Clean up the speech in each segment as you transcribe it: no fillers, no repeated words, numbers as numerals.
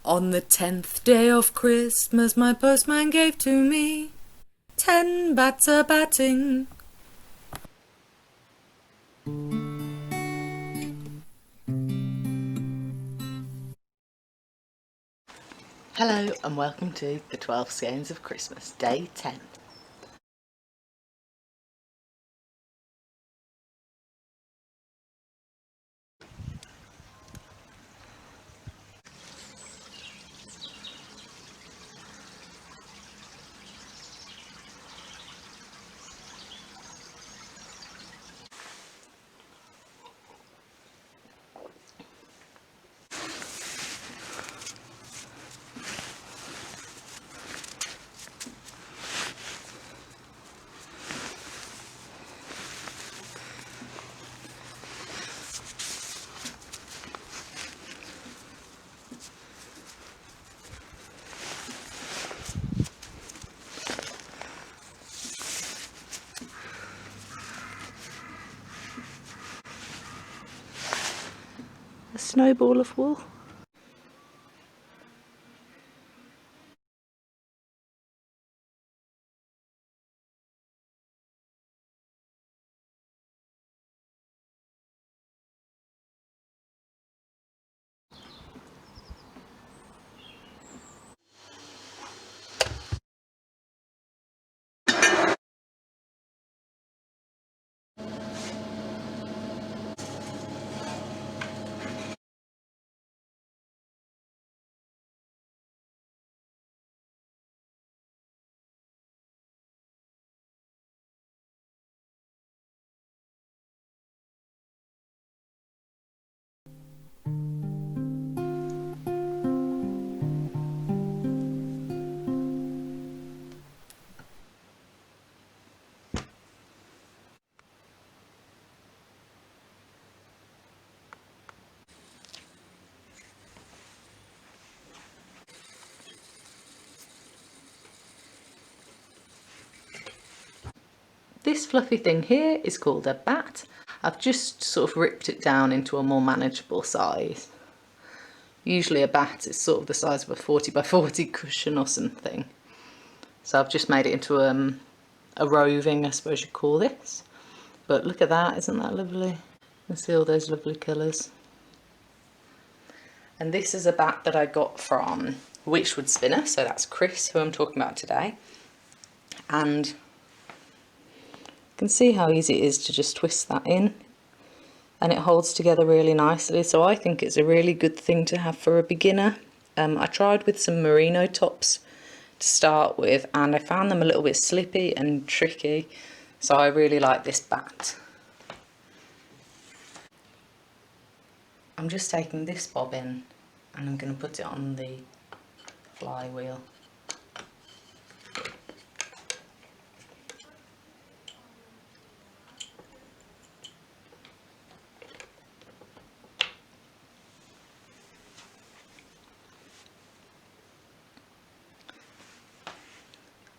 On the 10th day of Christmas my postman gave to me 10 bats a-batting. Hello and welcome to the 12 Skeins of Christmas, day 10. A snowball of wool. This fluffy thing here is called a bat. I've just sort of ripped it down into a more manageable size. Usually a bat is sort of the size of a 40 by 40 cushion or something. So I've just made it into a roving, I suppose you'd call this. But look at that, isn't that lovely? You can see all those lovely colours. And this is a bat that I got from Wychwood spinner, so that's Chris, who I'm talking about today. And you can see how easy it is to just twist that in, and it holds together really nicely. So I think it's a really good thing to have for a beginner. I tried with some merino tops to start with and I found them a little bit slippy and tricky, so I really like this bat. I'm just taking this bobbin and I'm going to put it on the flywheel.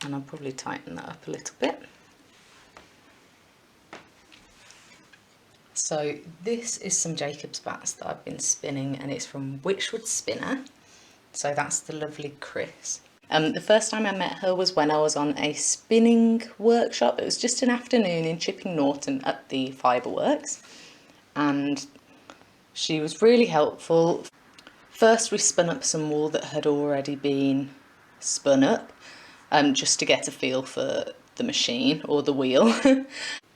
And I'll probably tighten that up a little bit. So this is some Jacob's bats that I've been spinning, and it's from Wychwood spinner. So that's the lovely Chris. The first time I met her was when I was on a spinning workshop. It was just an afternoon in Chipping Norton at the Fibre Works, and she was really helpful. First we spun up some wool that had already been spun up, just to get a feel for the machine or the wheel.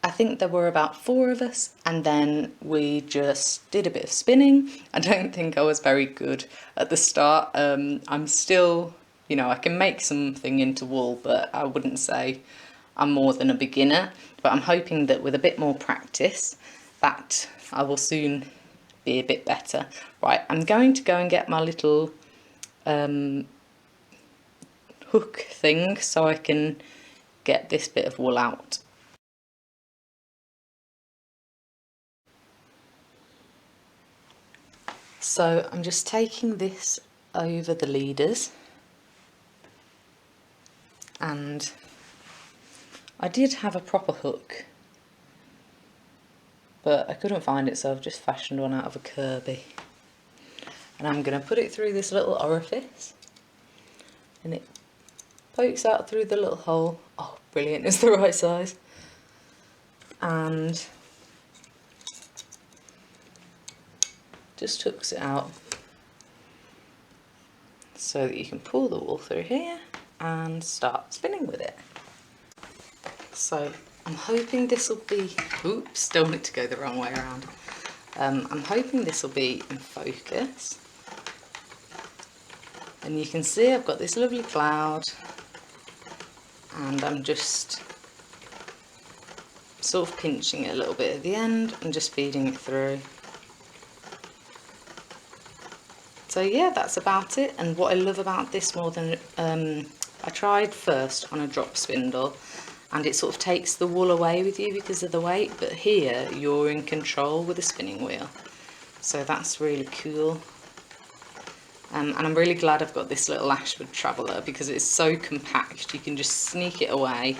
I think there were about 4 of us, and then we just did a bit of spinning. I don't think I was very good at the start. I'm still, you know, I can make something into wool, but I wouldn't say I'm more than a beginner. But I'm hoping that with a bit more practice that I will soon be a bit better. Right, I'm going to go and get my little hook thing so I can get this bit of wool out. So I'm just taking this over the leaders, and I did have a proper hook but I couldn't find it, so I've just fashioned one out of a Kirby. and I'm going to put it through this little orifice, and it pokes out through the little hole. Oh, brilliant, it's the right size. And just hooks it out so that you can pull the wool through here and start spinning with it. So I'm hoping this will be, oops, don't want it to go the wrong way around. I'm hoping this will be in focus. And you can see I've got this lovely cloud, and I'm just sort of pinching it a little bit at the end and just feeding it through. So yeah, that's about it. And what I love about this more than, I tried first on a drop spindle, and it sort of takes the wool away with you because of the weight, but here you're in control with a spinning wheel. So that's really cool. And I'm really glad I've got this little Wychwood traveller because it's so compact. You can just sneak it away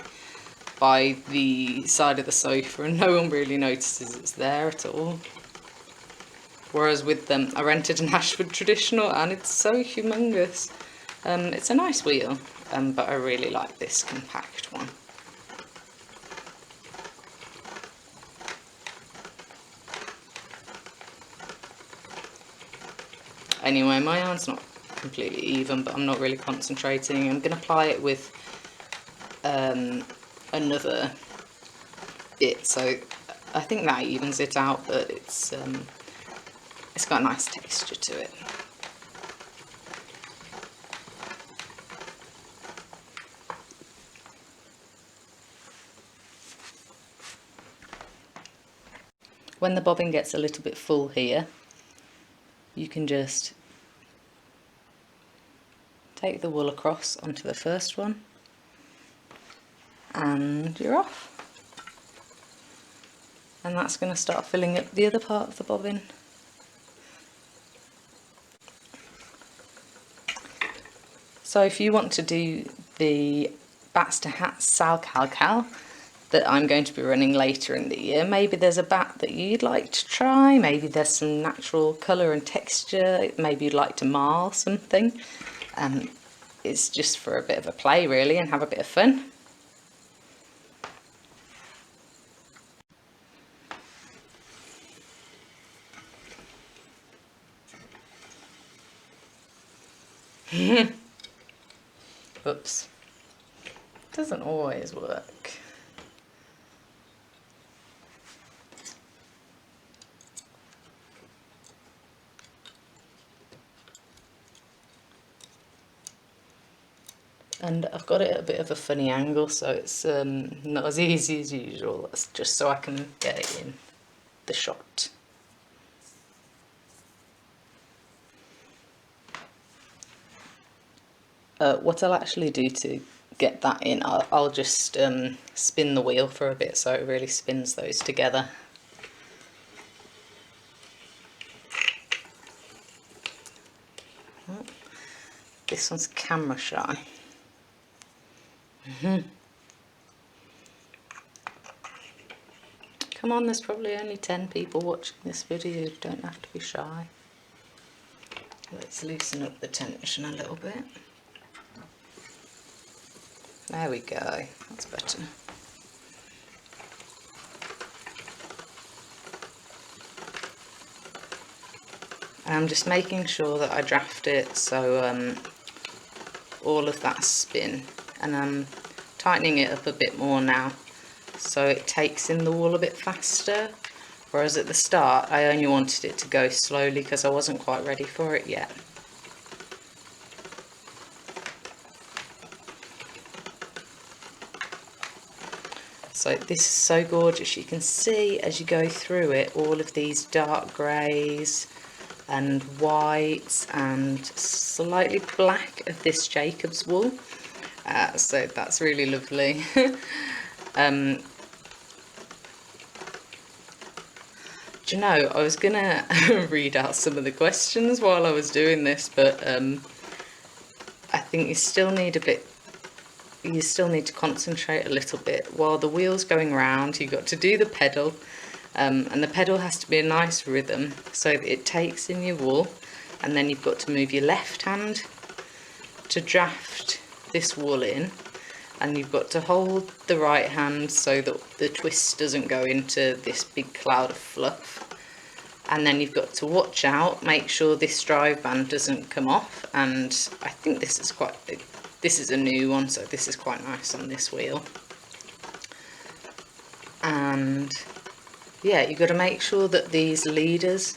by the side of the sofa and no one really notices it's there at all. Whereas with them, I rented an Wychwood traditional and it's so humongous. It's a nice wheel, but I really like this compact one. Anyway, my yarn's not completely even, but I'm not really concentrating. I'm going to apply it with another bit, so I think that evens it out, but it's got a nice texture to it. When the bobbin gets a little bit full here, you can just take the wool across onto the first one and you're off. And that's going to start filling up the other part of the bobbin. So if you want to do the bats to hats Sal Cal Cal that I'm going to be running later in the year, maybe there's a bat that you'd like to try, maybe there's some natural colour and texture, maybe you'd like to marl something. It's just for a bit of a play really and have a bit of fun. Oops, doesn't always work. And I've got it at a bit of a funny angle, so it's not as easy as usual. That's just so I can get it in the shot. What I'll actually do to get that in, I'll just spin the wheel for a bit so it really spins those together. Oh, this one's camera shy. Come on, there's probably only 10 people watching this video, you don't have to be shy. Let's loosen up the tension a little bit. There we go, that's better. And I'm just making sure that I draft it so all of that spin, and I'm tightening it up a bit more now so it takes in the wool a bit faster, whereas at the start I only wanted it to go slowly because I wasn't quite ready for it yet. So this is so gorgeous. You can see as you go through it all of these dark greys and whites and slightly black of this Jacob's wool. So that's really lovely. Do you know, I was gonna read out some of the questions while I was doing this, but I think you still need to concentrate a little bit. While the wheel's going round, you've got to do the pedal, and the pedal has to be a nice rhythm so that it takes in your wool and then you've got to move your left hand to draft this wool in, and you've got to hold the right hand so that the twist doesn't go into this big cloud of fluff. And then you've got to watch out, make sure this drive band doesn't come off, and I think this is a new one, so this is quite nice on this wheel. And yeah, you've got to make sure that these leaders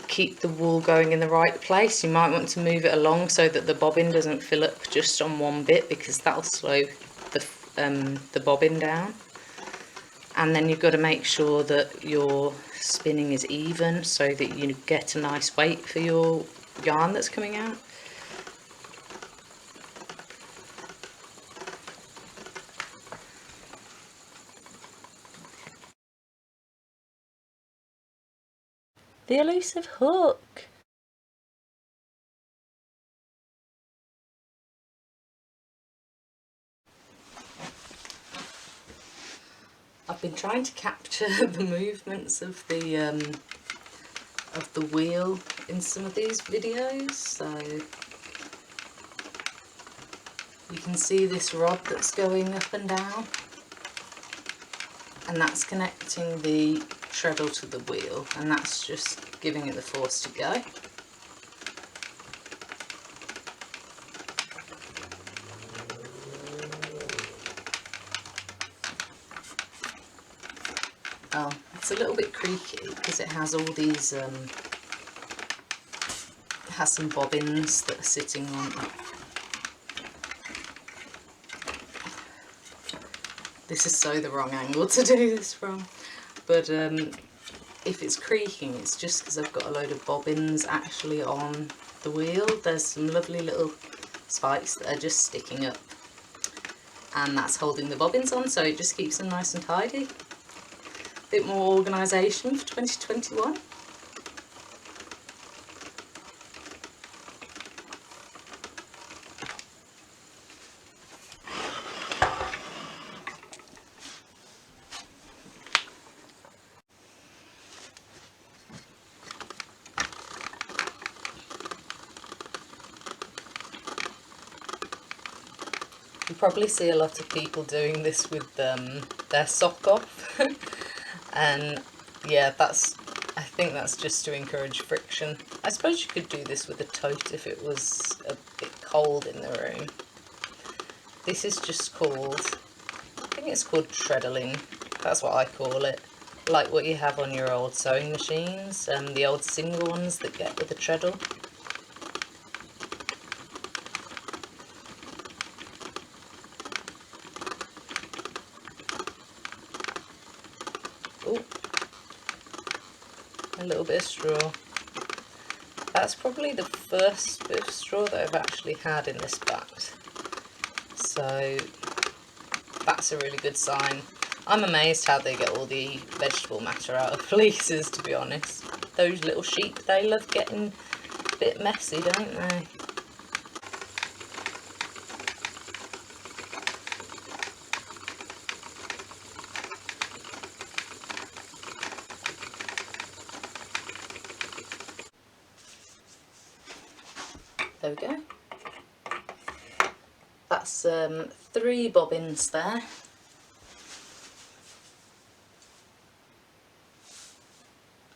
keep the wool going in the right place. You might want to move it along so that the bobbin doesn't fill up just on one bit, because that'll slow the bobbin down. And then you've got to make sure that your spinning is even so that you get a nice weight for your yarn that's coming out. The elusive hook. I've been trying to capture the movements of the wheel in some of these videos, so you can see this rod that's going up and down, and that's connecting the treadle to the wheel, and that's just giving it the force to go. Oh, it's a little bit creaky because it has all these, it has some bobbins that are sitting on. This is so the wrong angle to do this from, but if it's creaking, it's just because I've got a load of bobbins actually on the wheel. There's some lovely little spikes that are just sticking up, and that's holding the bobbins on, so it just keeps them nice and tidy. Bit more organisation for 2021. You probably see a lot of people doing this with their sock off. And yeah, I think that's just to encourage friction. I suppose you could do this with a tote if it was a bit cold in the room. This is just called, I think it's called Treadling. That's what I call it. Like what you have on your old sewing machines, the old single ones that get with the treadle. A little bit of straw. That's probably the first bit of straw that I've actually had in this bat, so that's a really good sign. I'm amazed how they get all the vegetable matter out of fleeces, to be honest. Those little sheep, they love getting a bit messy, don't they? There we go. That's 3 bobbins there.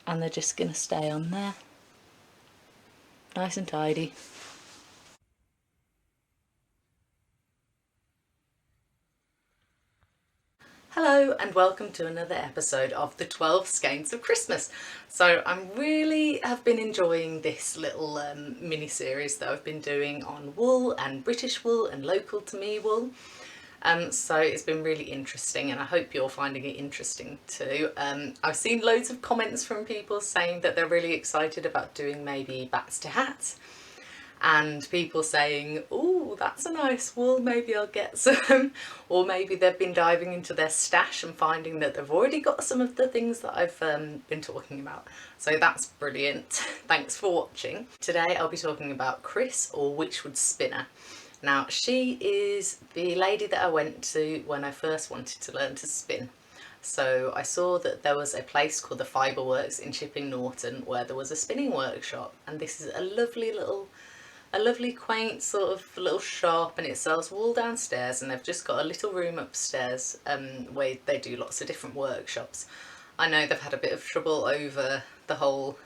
And they're just going to stay on there. Nice and tidy. Hello and welcome to another episode of the 12 Skeins of Christmas. So I really have been enjoying this little mini series that I've been doing on wool and British wool and local to me wool. So it's been really interesting, and I hope you're finding it interesting too. I've seen loads of comments from people saying that they're really excited about doing maybe bats to hats, and people saying, oh, that's a nice wool, maybe I'll get some. Or maybe they've been diving into their stash and finding that they've already got some of the things that I've been talking about. So that's brilliant. Thanks for watching. Today I'll be talking about Chris, or Wychwood spinner. Now, she is the lady that I went to when I first wanted to learn to spin. So I saw that there was a place called the Fibre Works in Chipping Norton where there was a spinning workshop, and this is a lovely quaint sort of little shop, and it sells wool downstairs, and they've just got a little room upstairs where they do lots of different workshops. I know they've had a bit of trouble over the whole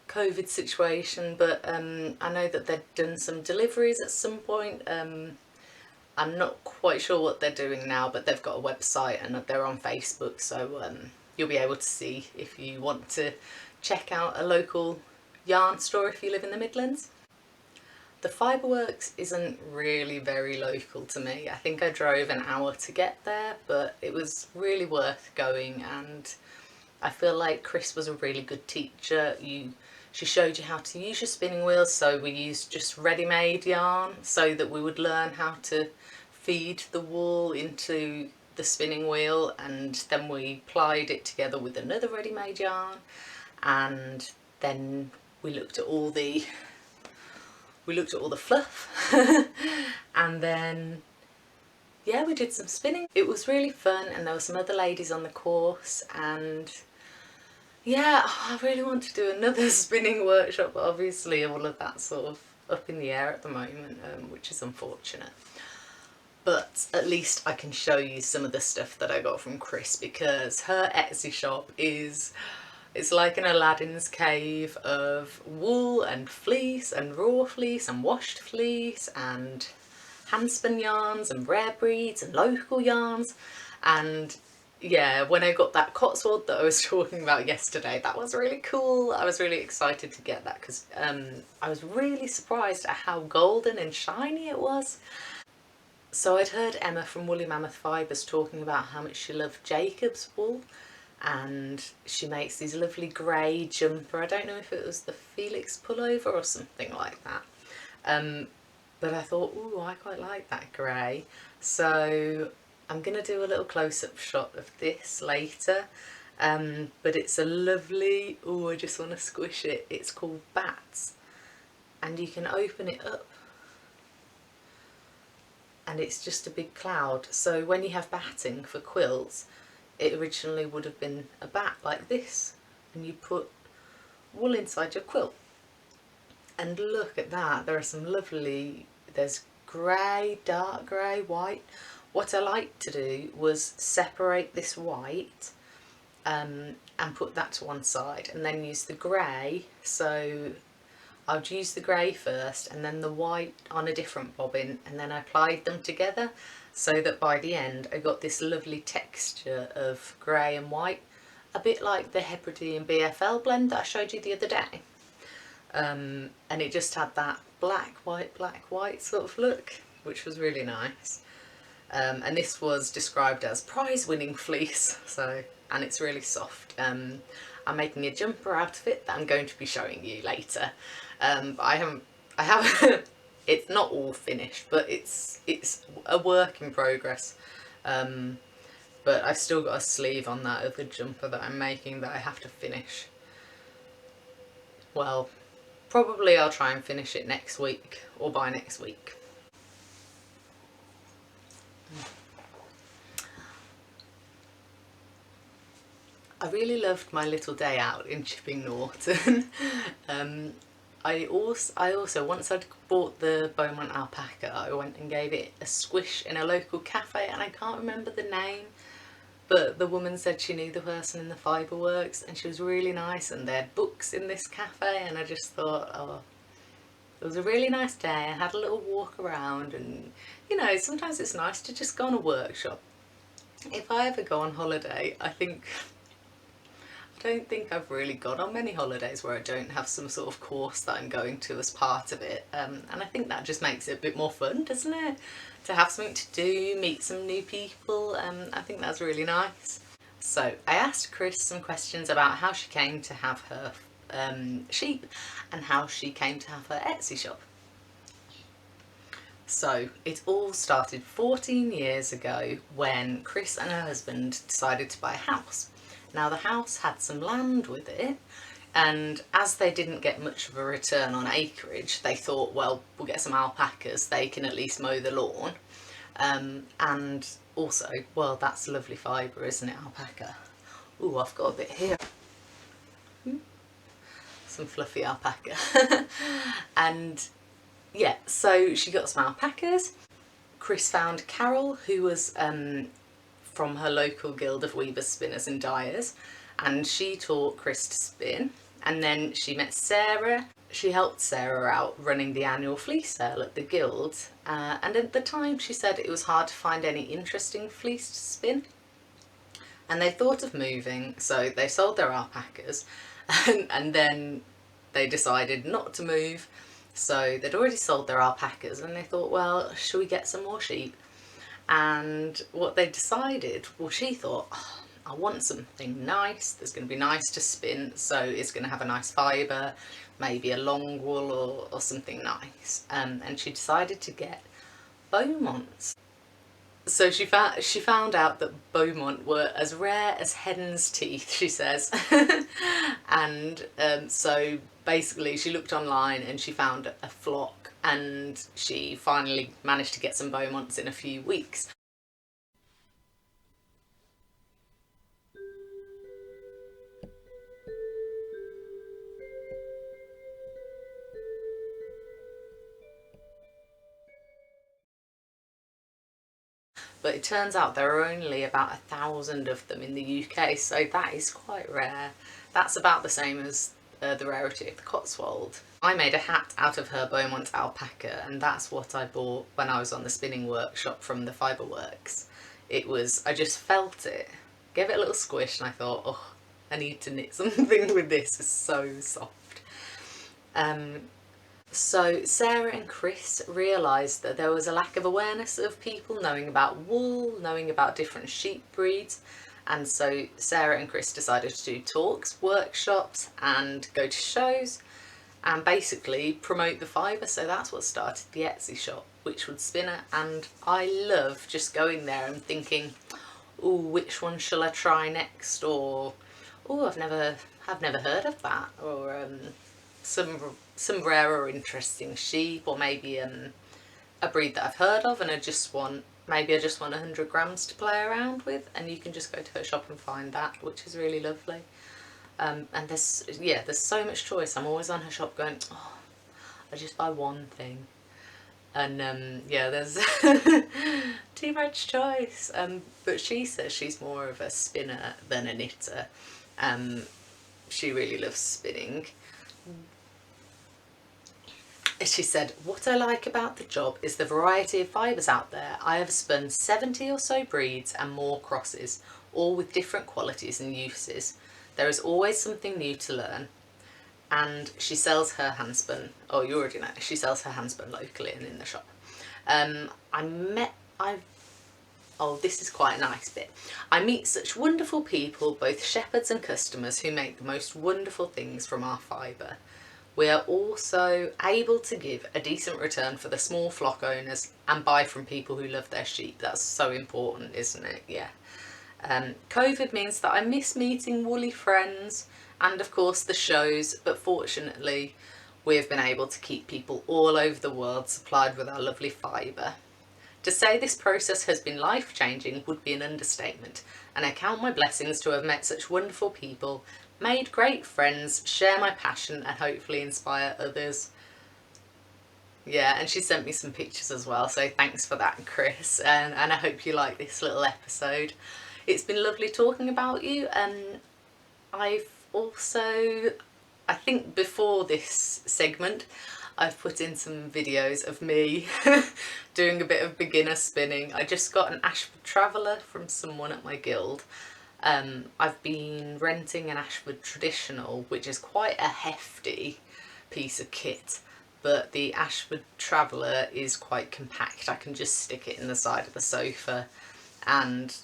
COVID situation, but I know that they've done some deliveries at some point. I'm not quite sure what they're doing now, but they've got a website and they're on Facebook, so you'll be able to see if you want to check out a local yarn store if you live in the Midlands. The Fibre Works isn't really very local to me. I think I drove an hour to get there, but it was really worth going, and I feel like Chris was a really good teacher. She showed you how to use your spinning wheels, so we used just ready-made yarn so that we would learn how to feed the wool into the spinning wheel, and then we plied it together with another ready-made yarn, and then we looked at all the fluff and then yeah, we did some spinning. It was really fun, and there were some other ladies on the course, and yeah, I really want to do another spinning workshop, but obviously all of that's sort of up in the air at the moment, which is unfortunate. But at least I can show you some of the stuff that I got from Chris, because her Etsy shop it's like an Aladdin's cave of wool and fleece and raw fleece and washed fleece and handspun yarns and rare breeds and local yarns. And yeah, when I got that Cotswold that I was talking about yesterday, that was really cool. I was really excited to get that because I was really surprised at how golden and shiny it was. So I'd heard Emma from Woolly Mammoth Fibres talking about how much she loved Jacob's wool, and she makes these lovely grey jumper. I don't know if it was the Felix pullover or something like that. But I thought, ooh, I quite like that grey. So I'm going to do a little close-up shot of this later. But it's a lovely, oh, I just want to squish it. It's called Bats. And you can open it up, and it's just a big cloud. So when you have batting for quilts, it originally would have been a bat like this, and you put wool inside your quilt. And look at that, there are some lovely, there's grey, dark grey, white. What I liked to do was separate this white and put that to one side, and then use the grey. So I would use the grey first and then the white on a different bobbin, and then I applied them together so that by the end I got this lovely texture of grey and white, a bit like the Hebridean BFL blend that I showed you the other day. And it just had that black, white sort of look, which was really nice. And this was described as prize-winning fleece, so, and it's really soft. I'm making a jumper out of it that I'm going to be showing you later. But I haven't it's not all finished, but it's a work in progress. But I've still got a sleeve on that other jumper that I'm making that I have to finish. Well, probably I'll try and finish it next week, or by next week. I really loved my little day out in Chipping Norton. I also, once I'd bought the Beaumont alpaca, I went and gave it a squish in a local cafe, and I can't remember the name, but the woman said she knew the person in the Fibre Works, and she was really nice, and they had books in this cafe, and I just thought, oh, it was a really nice day. I had a little walk around, and you know, sometimes it's nice to just go on a workshop. If I ever go on holiday, I don't think I've really gone on many holidays where I don't have some sort of course that I'm going to as part of it, and I think that just makes it a bit more fun, doesn't it? To have something to do, meet some new people, I think that's really nice. So I asked Chris some questions about how she came to have her sheep and how she came to have her Etsy shop. So it all started 14 years ago when Chris and her husband decided to buy a house. Now the house had some land with it, and as they didn't get much of a return on acreage, they thought, well, we'll get some alpacas, they can at least mow the lawn. And also, well, that's lovely fibre, isn't it, alpaca? Ooh, I've got a bit here. Some fluffy alpaca. And yeah, so she got some alpacas. Chris found Carol, who was from her local guild of weavers, spinners and dyers, and she taught Chris to spin. And then she met Sarah. She helped Sarah out running the annual fleece sale at the guild, and at the time she said it was hard to find any interesting fleece to spin, and they thought of moving, so they sold their alpacas, and then they decided not to move. So they'd already sold their alpacas and they thought, well, should we get some more sheep? And what they decided, well, she thought, oh, I want something nice that's going to be nice to spin, so it's going to have a nice fibre, maybe a long wool or something nice. And she decided to get Beaumonts. So she found out that Beaumont were as rare as hen's teeth, she says. And so basically she looked online and she found a flock, and she finally managed to get some Beaumonts in a few weeks. But it turns out there are only about 1,000 of them in the UK, so that is quite rare. That's about the same as the rarity of the Cotswold. I made a hat out of her Beaumont alpaca, and that's what I bought when I was on the spinning workshop from the Fibre Works. It was, I just felt it, gave it a little squish, and I thought, oh, I need to knit something with this, it's so soft. So Sarah and Chris realised that there was a lack of awareness of people knowing about wool, knowing about different sheep breeds, and so Sarah and Chris decided to do talks, workshops and go to shows and basically promote the fibre. So that's what started the Etsy shop, Wychwood Spinner, and I love just going there and thinking, oh, which one shall I try next, or oh, I've never heard of that, or some rare or interesting sheep, or maybe a breed that I've heard of and I just want 100 grams to play around with, and you can just go to her shop and find that, which is really lovely. And there's so much choice. I'm always on her shop going, oh, I just buy one thing, and yeah, there's too much choice. But she says she's more of a spinner than a knitter. She really loves spinning. She said, what I like about the job is the variety of fibres out there. I have spun 70 or so breeds and more crosses, all with different qualities and uses. There is always something new to learn. And she sells her handspun, oh, you already know, she sells her handspun locally and in the shop. Oh, this is quite a nice bit. I meet such wonderful people, both shepherds and customers, who make the most wonderful things from our fibre. We are also able to give a decent return for the small flock owners and buy from people who love their sheep. That's so important, isn't it? Yeah. COVID means that I miss meeting woolly friends and of course the shows, but fortunately we've been able to keep people all over the world supplied with our lovely fibre. To say this process has been life-changing would be an understatement, and I count my blessings to have met such wonderful people, made great friends, share my passion and hopefully inspire others. Yeah, and she sent me some pictures as well, so thanks for that, Chris, and I hope you like this little episode. It's been lovely talking about you, and I've also, I think before this segment, I've put in some videos of me doing a bit of beginner spinning. I just got an Ashford Traveller from someone at my guild. I've been renting an Ashford Traditional, which is quite a hefty piece of kit, but the Ashford Traveller is quite compact. I can just stick it in the side of the sofa and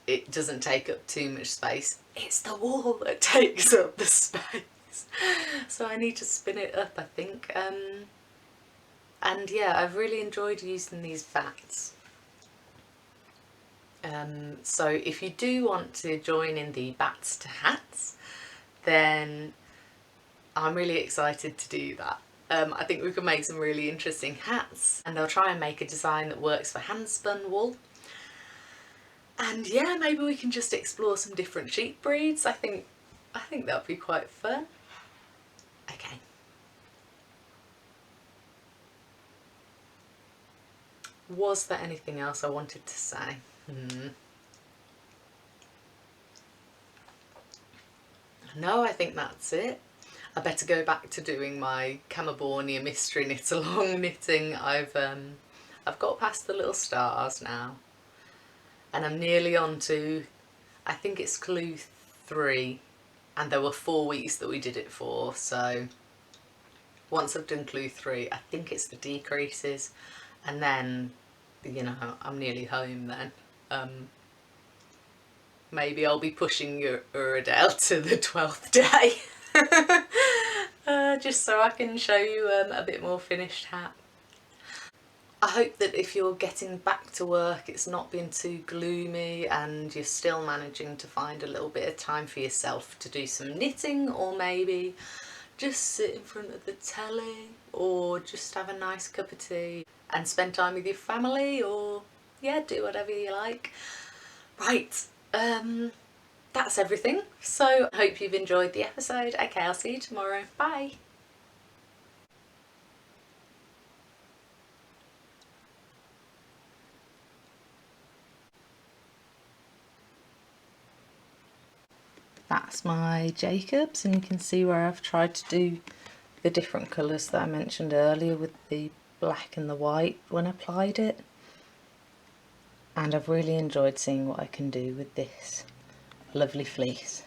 it doesn't take up too much space. It's the wool that takes up the space. So I need to spin it up, I think. And yeah, I've really enjoyed using these bats. So if you do want to join in the bats to hats, then I'm really excited to do that. I think we can make some really interesting hats, and I'll try and make a design that works for hand spun wool. And yeah, maybe we can just explore some different sheep breeds. I think that would be quite fun. Okay. Was there anything else I wanted to say? No, I think that's it. I better go back to doing my California mystery knit along knitting. I've got past the little stars now, and I'm nearly on to, I think it's clue 3, and there were 4 weeks that we did it for, so once I've done clue 3, I think it's the decreases, and then, you know, I'm nearly home then. Maybe I'll be pushing Uradale to the 12th day. Just so I can show you a bit more finished hat. I hope that if you're getting back to work, it's not been too gloomy and you're still managing to find a little bit of time for yourself to do some knitting, or maybe just sit in front of the telly, or just have a nice cup of tea and spend time with your family, or yeah, do whatever you like. Right, that's everything. So I hope you've enjoyed the episode. Okay, I'll see you tomorrow. Bye. That's my Jacobs, and you can see where I've tried to do the different colours that I mentioned earlier with the black and the white when I applied it. And I've really enjoyed seeing what I can do with this lovely fleece.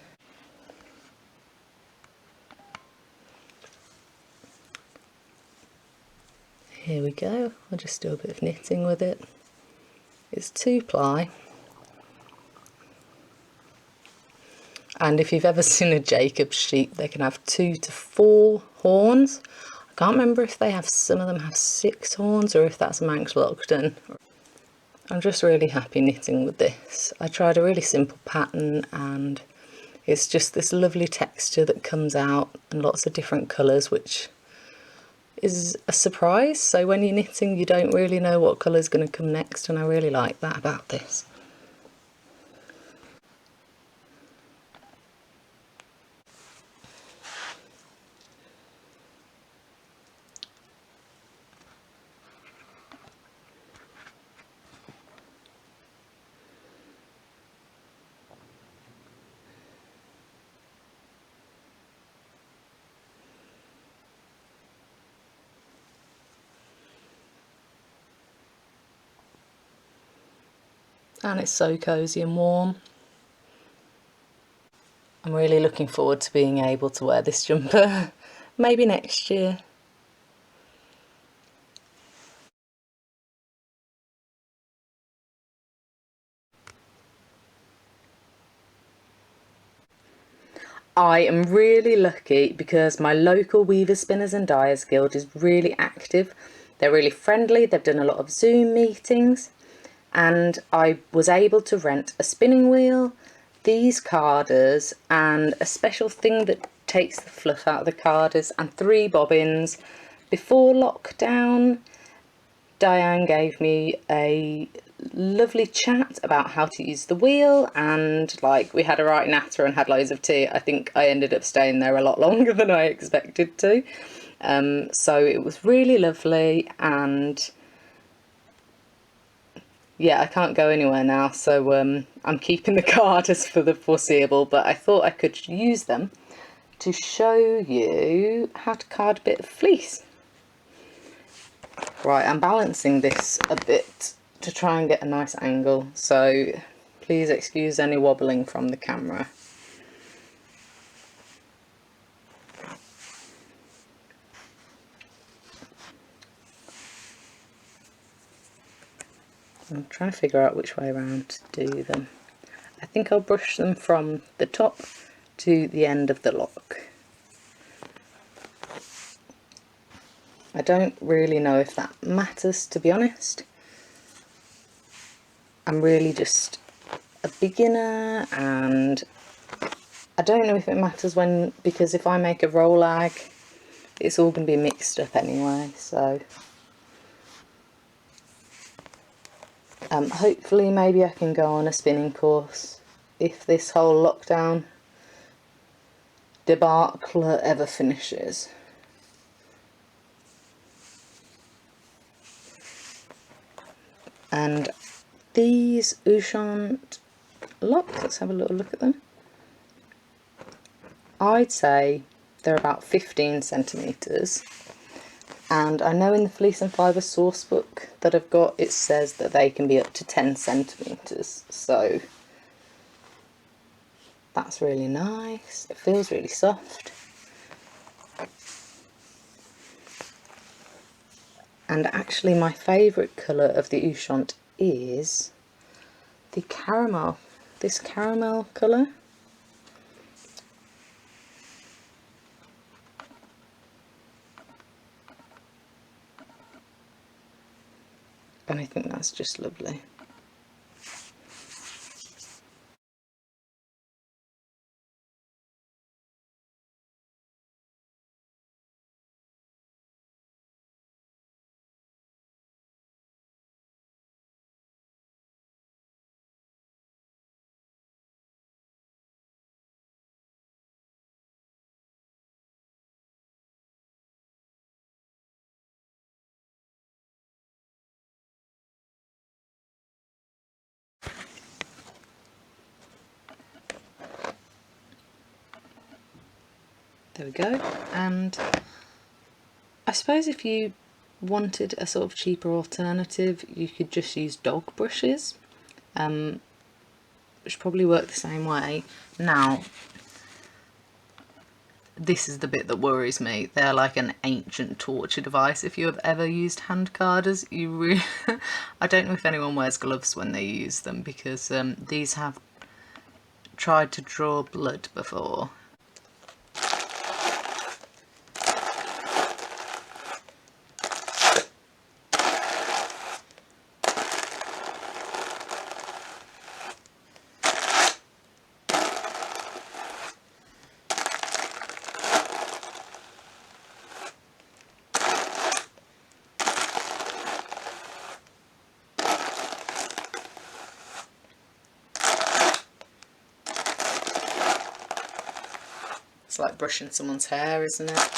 Here we go, I'll just do a bit of knitting with it. It's 2-ply. And if you've ever seen a Jacobs sheep, they can have 2 to 4 horns. I can't remember if they have, some of them have 6 horns, or if that's Manx Lockton. I'm just really happy knitting with this. I tried a really simple pattern, and it's just this lovely texture that comes out, and lots of different colours, which is a surprise. So when you're knitting, you don't really know what colour is going to come next, and I really like that about this. And it's so cosy and warm. I'm really looking forward to being able to wear this jumper, maybe next year. I am really lucky because my local Weavers, Spinners and Dyers Guild is really active. They're really friendly, they've done a lot of Zoom meetings, and I was able to rent a spinning wheel, these carders, and a special thing that takes the fluff out of the carders, and 3 bobbins. Before lockdown, Diane gave me a lovely chat about how to use the wheel, and like we had a right natter and had loads of tea. I think I ended up staying there a lot longer than I expected to. So it was really lovely, and yeah, I can't go anywhere now, so I'm keeping the carders for the foreseeable, but I thought I could use them to show you how to card a bit of fleece. Right, I'm balancing this a bit to try and get a nice angle, so please excuse any wobbling from the camera. I'm trying to figure out which way around to do them. I think I'll brush them from the top to the end of the lock. I don't really know if that matters, to be honest. I'm really just a beginner, and I don't know if it matters when, because if I make a rolag it's all going to be mixed up anyway, so hopefully maybe I can go on a spinning course if this whole lockdown debacle ever finishes. And these Ushant locks, let's have a little look at them. I'd say they're about 15 centimetres, and I know in the Fleece and Fibre source book that I've got, it says that they can be up to 10 centimetres, so that's really nice. It feels really soft. And actually my favourite colour of the Ushant is the caramel, this caramel colour. And I think that's just lovely. There we go. And I suppose if you wanted a sort of cheaper alternative, you could just use dog brushes, which probably work the same way. Now, this is the bit that worries me. They're like an ancient torture device. If you have ever used hand carders, you really I don't know if anyone wears gloves when they use them, because these have tried to draw blood before. It's like brushing someone's hair, isn't it?